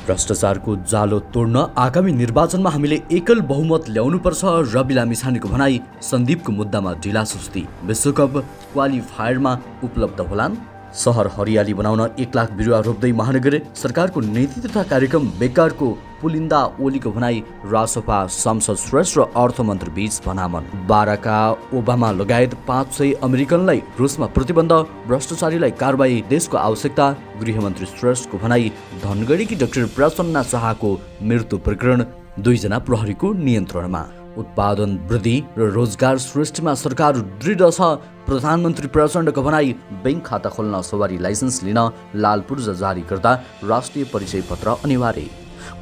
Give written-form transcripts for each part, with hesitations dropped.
भ्रष्टाचारको जालो तोड्न आगामी निर्वाचनमा हामीले एकल बहुमत ल्याउनुपर्छ। रवि लामिछानेको भनाई। सन्दीपको मुद्दामा ढिला सुस्ती। विश्वकप क्वालिफायरमा उपलब्ध होलान्। सहर हरियाली बनाउन 1 लाख बिरुवा रोप्दै महानगर सरकारको नीति तथा कार्यक्रम बेकारको पुलिन्दा ओलीको भनाई। रासपा संसद श्रेष्ठ र अर्थमन्त्री बीच भनामन। बाराका ओबामा लगायत 500 अमेरिकनलाई रुसमा प्रतिबन्ध। भ्रष्टाचारीलाई कारबाही देशको आवश्यकता। गृहमन्त्री श्रेष्ठको भनाई। धनगढीकी डाक्टर प्रसन्ना शाहको मृत्यु प्रकरण 2 जना प्रहरीको नियन्त्रणमा। उत्पादन वृद्धि र रोजगार सृष्टिमा सरकार दृढ छ। प्रधानमन्त्री प्रचण्डको भनाई। बैंक खाता खोल्न सवारी लाइसेन्स लिन लाल पूर्जा जारी गर्दा राष्ट्रिय परिचय पत्र अनिवार्य।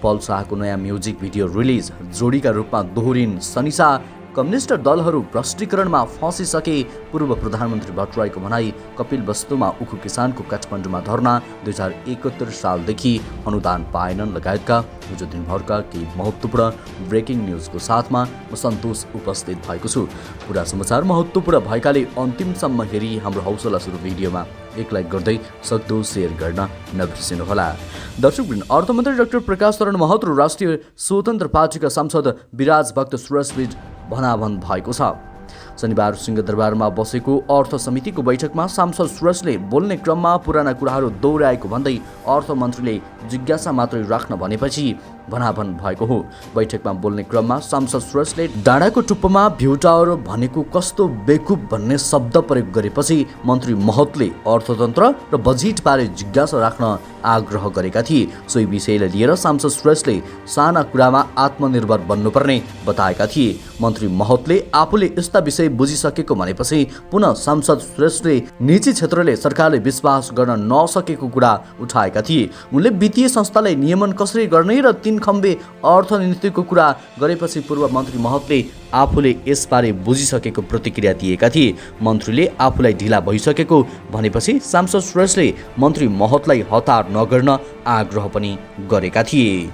पल शाहको नयाँ म्युजिक भिडियो रिलिज। जोडीका रूपमा दोहोरिन् सनिसा। कम्युनिस्ट दलहरू भ्रष्टीकरणमा फँसिसके। पूर्व प्रधानमन्त्री भट्टराईको भनाई। कपिल वस्तुमा उखु किसानको काठमाडौँमा धरना। 2071 सालदेखि अनुदान पाएनन् लगायतका हिजो दिनभरका केही महत्त्वपूर्ण ब्रेकिङ न्युजको साथमा म सन्तोष उपस्थित भएको छु। पुरा समाचार महत्त्वपूर्ण भएकाले अन्तिमसम्म हेरी हाम्रो हौसला सुरु भिडियोमा एक लाइक गर्दै सक्दो सेयर गर्न नबिर्सिनुहोला। दर्शकवृन्द, अर्थमन्त्री डाक्टर प्रकाश शरण महत र राष्ट्रिय स्वतन्त्र पार्टीका सांसद विराज भक्त श्रेष्ठबीच भनाभन भएको छ। शनिबार सिंहदरबारमा बसेको अर्थ समितिको बैठकमा सांसद श्रेष्ठले बोल्ने क्रममा पुराना कुराहरू दोहोऱ्याएको भन्दै अर्थमन्त्रीले जिज्ञासा मात्रै राख्न भनेपछि भनाभन भएको हो। बैठकमा बोल्ने क्रममा सांसद श्रेष्ठले डाँडाको टुप्पोमा भ्यू टावर भनेको कस्तो बेकुब भन्ने शब्द प्रयोग गरेपछि मन्त्री महतले अर्थतन्त्र र बजेटबारे जिज्ञासा राख्न आग्रह गरेका थिए। सोही विषयलाई लिएर सांसद श्रेष्ठले साना कुरामा आत्मनिर्भर बन्नुपर्ने बताएका थिए। मन्त्री महतले आफूले यस्ता विषय बुझिसकेको भनेपछि पुनः सांसद श्रेष्ठले निजी क्षेत्रले सरकारले विश्वास गर्न नसकेको कुरा उठाएका थिए। उनले वित्तीय संस्थालाई नियमन कसरी गर्ने र 3 खम्बे अर्थनीतिको कुरा गरेपछि पूर्व मन्त्री महतले आफूले यसबारे बुझिसकेको प्रतिक्रिया दिएका थिए। मन्त्रीले आफूलाई ढिला भइसकेको भनेपछि सांसद श्रेष्ठले मन्त्री महतलाई हतार नगर्न आग्रह पनि गरेका थिए।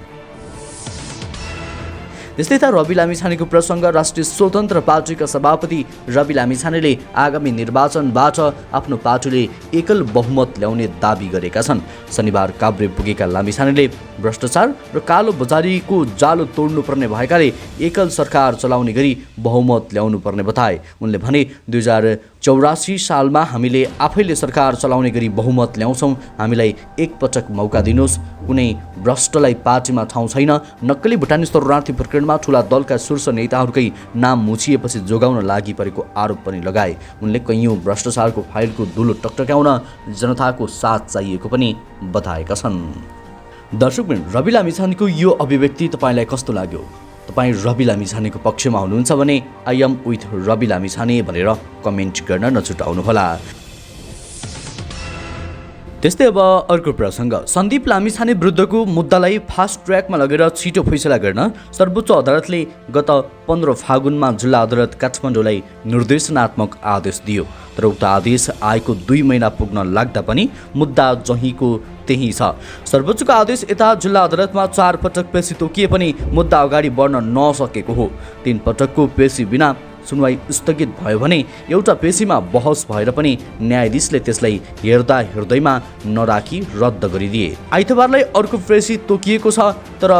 त्यस्तै त रवि लामिछानेको प्रसङ्ग। राष्ट्रिय स्वतन्त्र पार्टीका सभापति रवि लामिछानेले आगामी निर्वाचनबाट आफ्नो पार्टीले एकल बहुमत ल्याउने दाबी गरेका छन्। शनिबार काभ्रे पुगेका लामिछानेले भ्रष्टाचार र कालो बजारीको जालो तोड्नुपर्ने भएकाले एकल सरकार चलाउने गरी बहुमत ल्याउनु पर्ने बताए। उनले भने 2084 सालमा हामीले आफैले सरकार चलाउने गरी बहुमत ल्याउँछौँ। हामीलाई एक पटक मौका दिनुहोस्। कुनै भ्रष्टलाई पार्टीमा ठाउँ छैन। नक्कली भुटानी शरणार्थी प्रकरणमा ठुला दलका शीर्ष नेताहरूकै नाम मुछिएपछि जोगाउन लागि परेको आरोप पनि लगाए। उनले कैयौँ भ्रष्टाचारको फाइलको धुलो टकटक्याउन जनताको साथ चाहिएको पनि बताएका छन्। दर्शकवृन्द, रवि लामिछानेको यो अभिव्यक्ति तपाईँलाई कस्तो लाग्यो? तपाईँ रवि लामिछानेको पक्षमा हुनुहुन्छ भने I am with Rabi Lamichhane भनेर कमेन्ट गर्न नछुटाउनुहोला। त्यस्तै अब अर्को प्रसङ्ग। सन्दीप लामिछाने विरुद्धको मुद्दालाई फास्ट ट्र्याकमा लगेर छिटो फैसला गर्न सर्वोच्च अदालतले गत 15 फागुनमा जिल्ला अदालत काठमाडौँलाई निर्देशनात्मक आदेश दियो। तर उक्त आदेश आएको 2 महिना पुग्न लाग्दा पनि मुद्दा जहीँको त्यही छ। सर्वोच्चको आदेश यता जिल्ला अदालतमा 4 पटक पेशी तोकिए पनि मुद्दा अगाडि बढ्न नसकेको हो। 3 पटकको पेशी बिना सुनवाई स्थगित भयो भने एउटा पेशीमा बहस भएर पनि न्यायाधीशले त्यसलाई हेर्दैमा नराखी रद्द गरिदिए। आइतबारलाई अर्को पेशी तोकिएको छ। तर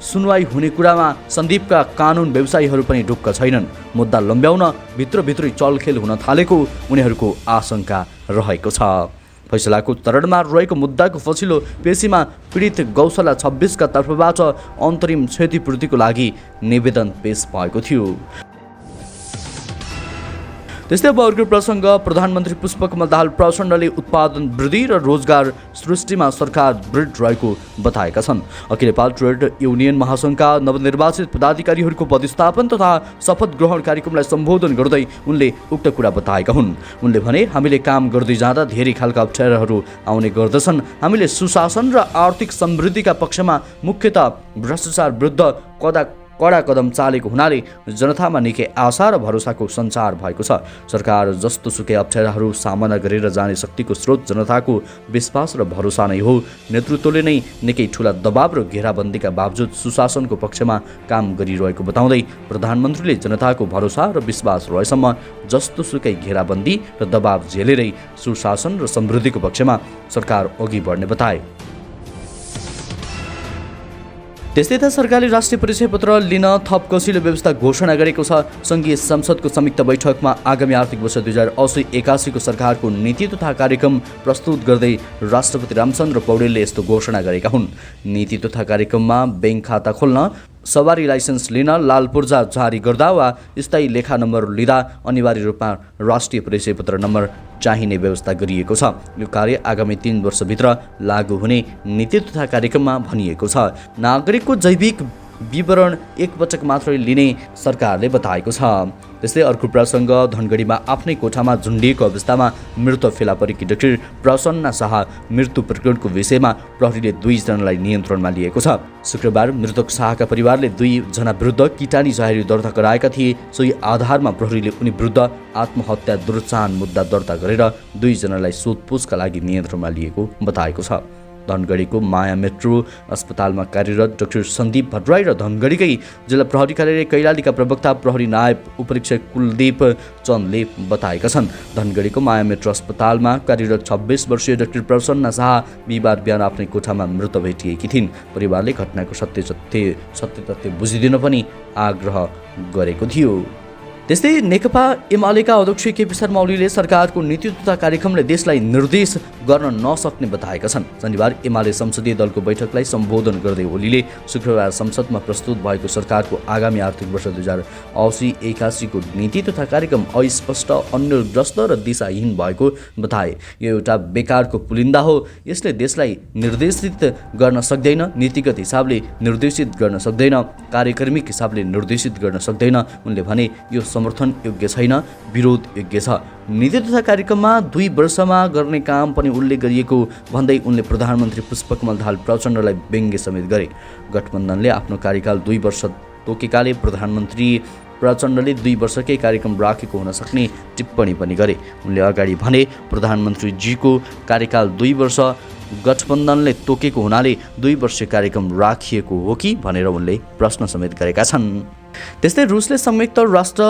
सुनवाई हुने कुरामा सन्दीपका कानुन व्यवसायीहरू पनि ढुक्क छैनन्। मुद्दा लम्ब्याउन भित्रभित्रै चलखेल हुन थालेको उनीहरूको आशंका रहेको छ। फैसलाको चरणमा रहेको मुद्दाको पछिल्लो पेशीमा पीडित गौशाला 26 का तर्फबाट अन्तरिम क्षतिपूर्तिको लागि निवेदन पेश भएको थियो। त्यस्तै अब अर्को प्रसङ्ग। प्रधानमन्त्री पुष्पकमल दाहाल प्रचण्डले उत्पादन वृद्धि र रोजगार सृष्टिमा सरकार दृढ रहेको बताएका छन्। अखिल नेपाल ट्रेड युनियन महासङ्घका नवनिर्वाचित पदाधिकारीहरूको पदस्थापन तथा शपथ ग्रहण कार्यक्रमलाई सम्बोधन गर्दै उनले उक्त कुरा बताएका हुन्। उनले भने, हामीले काम गर्दै जाँदा धेरै खालका अप्ठ्याराहरू आउने गर्दछन्। हामीले सुशासन र आर्थिक समृद्धिका पक्षमा मुख्यतः भ्रष्टाचार विरुद्ध कडा कदम चालेको हुनाले जनतामा निकै आशा र भरोसाको सञ्चार भएको छ। सरकार जस्तो सुकै अप्ठ्याराहरू सामना गरेर जाने शक्तिको स्रोत जनताको विश्वास र भरोसा नै हो। नेतृत्वले नै निकै ठुला दबाव र घेराबन्दीका बावजुद सुशासनको पक्षमा काम गरिरहेको बताउँदै प्रधानमन्त्रीले जनताको भरोसा र विश्वास रहेसम्म जस्तो सुकै घेराबन्दी र दबाव झेलेरै सुशासन र समृद्धिको पक्षमा सरकार अघि बढ्ने बताए। त्यस्तै त सरकारले राष्ट्रिय परिचय पत्र लिन थप कसिलो व्यवस्था घोषणा गरेको छ। सङ्घीय संसदको संयुक्त बैठकमा आगामी आर्थिक वर्ष 2080-81 को सरकारको नीति तथा कार्यक्रम प्रस्तुत गर्दै राष्ट्रपति रामचन्द्र पौडेलले यस्तो घोषणा गरेका हुन्। नीति तथा कार्यक्रममा ब्याङ्क खाता खोल्न, सवारी लाइसेन्स लिन, लाल पूर्जा जारी गर्दा वा स्थायी लेखा नम्बर लिँदा अनिवार्य रूपमा राष्ट्रिय परिचय पत्र नम्बर चाहिने व्यवस्था गरिएको छ। यो कार्य आगामी 3 वर्षभित्र लागू हुने नीति तथा कार्यक्रममा भनिएको छ। नागरिकको जैविक विवरण एकपटक मात्रै लिने सरकारले बताएको छ। त्यस्तै अर्को प्रसङ्ग, धनगढीमा आफ्नै कोठामा झुन्डिएको अवस्थामा मृत फेला परेकी डाक्टर प्रसन्ना शाह मृत्यु प्रकरणको विषयमा प्रहरीले 2 जनालाई नियन्त्रणमा लिएको छ। शुक्रबार मृतक शाहका परिवारले 2 जना विरुद्ध किटानी जाहेरी दर्ता गराएका थिए। सोही आधारमा प्रहरीले उनी विरुद्ध आत्महत्या दुर्चाहन मुद्दा दर्ता गरेर 2 जनालाई सोधपुछका लागि नियन्त्रणमा लिएको बताएको छ। धनगढीको माया मेट्रो अस्पतालमा कार्यरत डाक्टर सन्दीप भट्टराई र धनगढीकै जिल्ला प्रहरी कार्यालय कैलालीका प्रवक्ता प्रहरी नायब उपरीक्षक कुलदीप चन्दले बताएका छन्। धनगढीको माया मेट्रो अस्पतालमा कार्यरत 26 वर्षीय डाक्टर प्रसन्ना शाह बिहिबार बिहान आफ्नै कोठामा मृत भेटिएकी थिइन्। परिवारले घटनाको सत्य तथ्य बुझिदिन पनि आग्रह गरेको थियो। त्यस्तै नेकपा एमालेका अध्यक्ष केपी शर्मा ओलीले सरकारको नीति तथा कार्यक्रमले देशलाई निर्देश गर्न नसक्ने बताएका छन्। शनिबार एमाले संसदीय दलको बैठकलाई सम्बोधन गर्दै ओलीले शुक्रबार संसदमा प्रस्तुत भएको सरकारको आगामी आर्थिक वर्ष 2080-81 को नीति तथा कार्यक्रम अस्पष्ट, अन्यग्रस्त र दिशाहीन भएको बताए। यो एउटा बेकारको पुलिन्दा हो। यसले देशलाई निर्देशित गर्न सक्दैन, नीतिगत हिसाबले निर्देशित गर्न सक्दैन, कार्यक्रमिक हिसाबले निर्देशित गर्न सक्दैन। उनले भने यो समर्थन योग्य छैन, विरोध योग्य छ। नीति तथा कार्यक्रममा 2 वर्षमा गर्ने काम पनि उल्लेख गरिएको भन्दै उनले प्रधानमन्त्री पुष्पकमल दाहाल प्रचण्डलाई व्यङ्ग्य समेत गरे। गठबन्धनले आफ्नो कार्यकाल 2 वर्ष तोकेकाले प्रधानमन्त्री प्रचण्डले 2 वर्षकै कार्यक्रम राखेको हुन सक्ने टिप्पणी पनि गरे। उनले अगाडि भने प्रधानमन्त्रीजीको कार्यकाल 2 वर्ष गठबन्धनले तोकेको हुनाले 2 वर्षीय कार्यक्रम राखिएको हो कि भनेर उनले प्रश्न समेत गरेका छन्। त्यस्तै रुसले संयुक्त राष्ट्र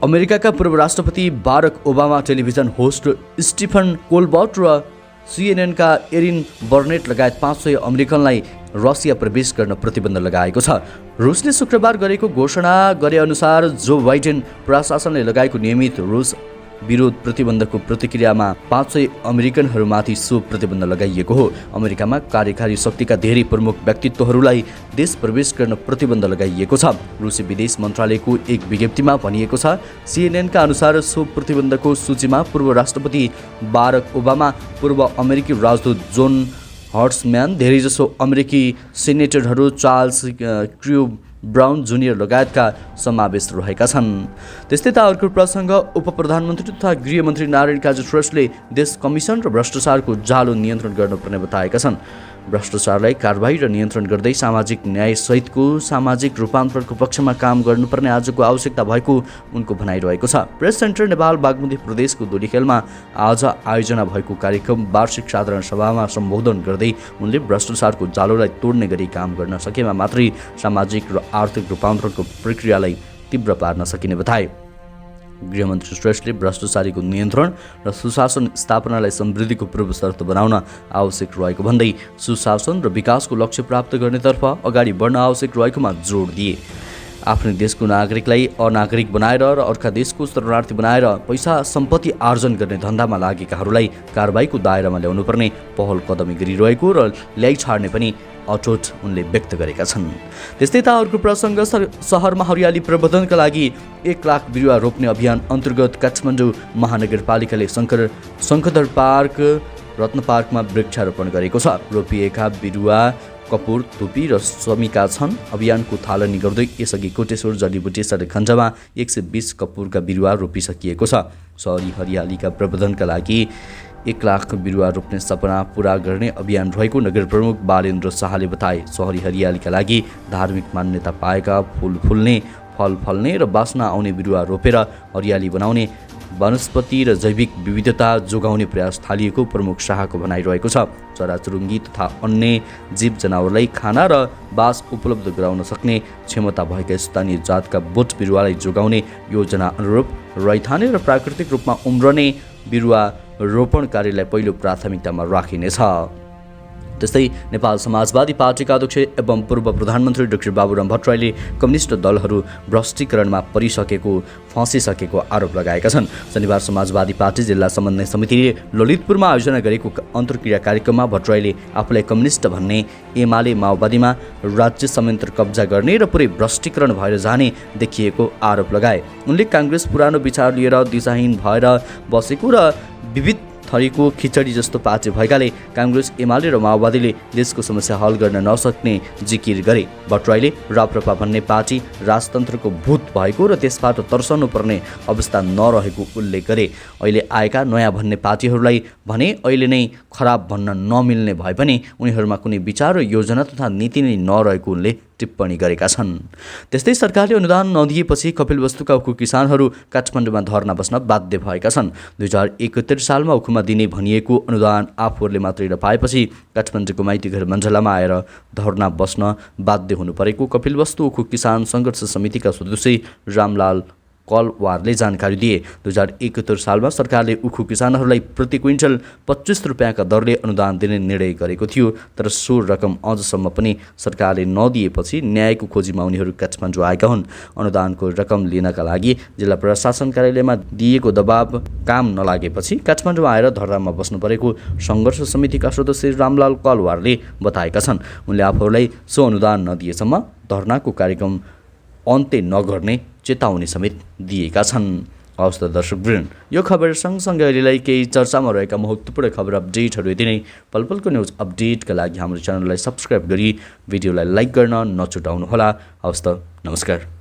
अमेरिकाका पूर्व राष्ट्रपति Barack Obama, television host Stephen Colbert र CNN का एरिन बर्नेट लगायत 500 अमेरिकनलाई रसिया प्रवेश गर्न प्रतिबन्ध लगाएको छ। रुसले शुक्रबार गरेको घोषणा गरे अनुसार जो बाइडेन प्रशासनले लगाएको नियमित रुस विरोध प्रतिबन्धको प्रतिक्रियामा 500 अमेरिकनहरूमाथि सो प्रतिबन्ध लगाइएको हो। अमेरिकामा कार्यकारी शक्तिका धेरै प्रमुख व्यक्तित्वहरूलाई देश प्रवेश गर्न प्रतिबन्ध लगाइएको छ। रुसी विदेश मन्त्रालयको एक विज्ञप्तिमा भनिएको छ। CNN का अनुसार सो प्रतिबन्धको सूचीमा पूर्व राष्ट्रपति बाराक ओबामा, पूर्व अमेरिकी राजदूत जोन हर्ट्सम्यान, धेरैजसो अमेरिकी सेनेटरहरू, चार्ल्स क्र्यु ब्राउन जुनियर लगायतका समावेश रहेका छन्। त्यस्तै त अर्को प्रसङ्ग, उप प्रधानमन्त्री तथा गृहमन्त्री नारायण काजी श्रेष्ठले देश कमिसन र भ्रष्टाचारको जालो नियन्त्रण गर्नुपर्ने बताएका छन्। भ्रष्टाचारलाई कारबाही र नियन्त्रण गर्दै सामाजिक न्यायसहितको सामाजिक रूपान्तरणको पक्षमा काम गर्नुपर्ने आजको आवश्यकता भएको उनको भनाइरहेको छ। प्रेस सेन्टर नेपाल बागमती प्रदेशको दोलीखेलमा आज आयोजना भएको कार्यक्रम वार्षिक साधारण सभामा सम्बोधन गर्दै उनले भ्रष्टाचारको जालोलाई तोड्ने गरी काम गर्न सकेमा मात्रै सामाजिक र आर्थिक रूपान्तरणको प्रक्रियालाई तीव्र पार्न सकिने बताए। गृहमन्त्री श्रेष्ठले भ्रष्टाचारीको नियन्त्रण र सुशासन स्थापनालाई समृद्धिको पूर्व शर्त बनाउन आवश्यक रहेको भन्दै सुशासन र विकासको लक्ष्य प्राप्त गर्नेतर्फ अगाडि बढ्न आवश्यक रहेकोमा जोड दिए। आफ्नै देशको नागरिकलाई अनागरिक बनाएर र अर्का देशको शरणार्थी बनाएर पैसा सम्पत्ति आर्जन गर्ने धन्दामा लागेकाहरूलाई कारबाहीको दायरामा ल्याउनुपर्ने पहल कदमी गरिरहेको र ल्याइ छाड्ने पनि अटोट उनले व्यक्त गरेका छन्। त्यस्तै त अर्को प्रसङ्ग, सहरमा हरियाली प्रवर्धनका लागि 1 लाख बिरुवा रोप्ने अभियान अन्तर्गत काठमाडौँ महानगरपालिकाले शङ्खधर पार्क, रत्न पार्कमा वृक्षारोपण गरेको छ। रोपिएका बिरुवा कपुर, धुपी र समिका छन्। अभियानको थालनी गर्दै यसअघि कोटेश्वर जडीबुटी सडक खण्डमा 120 कपुरका बिरुवा रोपिसकिएको छ। सहरी हरियालीका प्रवर्धनका लागि 1 लाख बिरुवा रोप्ने सपना पूरा गर्ने अभियान रहेको नगर प्रमुख बालेन्द्र शाहले बताए। सहरी हरियालीका लागि धार्मिक मान्यता पाएका फुल फुल्ने, फल फल्ने र बास्ना आउने बिरुवा रोपेर हरियाली बनाउने, वनस्पति र जैविक विविधता जोगाउने प्रयास थालिएको प्रमुख शाहको भनाइरहेको छ। चराचुरुङ्गी तथा अन्य जीव जनावरलाई खाना र बास उपलब्ध गराउन सक्ने क्षमता भएका स्थानीय जातका बोट बिरुवालाई जोगाउने योजना अनुरूप रैथाने र प्राकृतिक रूपमा उम्रने बिरुवा रोपण कार्यलाई पहिलो प्राथमिकतामा राखिनेछ। त्यस्तै नेपाल समाजवादी पार्टीका अध्यक्ष एवं पूर्व प्रधानमन्त्री डाक्टर बाबुराम भट्टराईले कम्युनिस्ट दलहरू भ्रष्टीकरणमा फँसिसकेको आरोप लगाएका छन्। शनिबार समाजवादी पार्टी जिल्ला समन्वय समितिले ललितपुरमा आयोजना गरेको अन्तर्क्रिया कार्यक्रममा भट्टराईले आफूलाई कम्युनिस्ट भन्ने, एमाले माओवादीमा राज्य संयन्त्र कब्जा गर्ने र पुरै भ्रष्टीकरण भएर जाने देखिएको आरोप लगाए। उनले काङ्ग्रेस पुरानो विचार लिएर दिशाहीन भएर बसेको र विविध थरीको खिचडी जस्तो पार्टी भएकाले काङ्ग्रेस, एमाले र माओवादीले देशको समस्या हल गर्न नसक्ने जिकिर गरे। भट्टराईले राप्रपा भन्ने पार्टी राजतन्त्रको भूत भएको र त्यसबाट तर्सनु पर्ने अवस्था नरहेको उल्लेख गरे। अहिले आएका नयाँ भन्ने पार्टीहरूलाई भने अहिले नै खराब भन्न नमिल्ने भए पनि उनीहरूमा कुनै विचार र योजना तथा नीति नै नरहेको उनले टिप्पणी गरेका छन्। त्यस्तै सरकारले अनुदान नदिएपछि कपिलवस्तुका उखु किसानहरू काठमाडौँमा धर्ना बस्न बाध्य भएका छन्। 2071 सालमा उखुमा दिने भनिएको अनुदान आफूहरूले मात्रै नपाएपछि काठमाडौँको माइतीघर मञ्झलामा आएर धर्ना बस्न बाध्य हुनु परेको कपिलवस्तु उखु किसान सङ्घर्ष समितिका सदस्य रामलाल कलवारले जानकारी दिए। 2071 सालमा सरकारले उखु किसानहरूलाई प्रति क्विन्टल 25 रुपियाँका दरले अनुदान दिने निर्णय गरेको थियो, तर सो रकम अझसम्म पनि सरकारले नदिएपछि न्यायको खोजीमा उनीहरू काठमाडौँ आएका हुन्। अनुदानको रकम लिनका लागि जिल्ला प्रशासन कार्यालयमा दिएको दबाब काम नलागेपछि काठमाडौँ आएर धरनामा बस्नु परेको सङ्घर्ष समितिका सदस्य रामलाल कलवारले बताएका छन्। उनले आफूहरूलाई सो अनुदान नदिएसम्म धरनाको कार्यक्रम अन्त्य नगर्ने चेतावनी समेत दिएका छन्। हवस् त दर्शकवृन्द, यो खबर सँगसँगै अहिलेलाई केही चर्चामा रहेका महत्त्वपूर्ण खबर अपडेटहरू यति नै। पलपलको न्युज अपडेटका लागि हाम्रो च्यानललाई सब्सक्राइब गरी भिडियोलाई लाइक गर्न नछुटाउनुहोला। हवस् त, नमस्कार।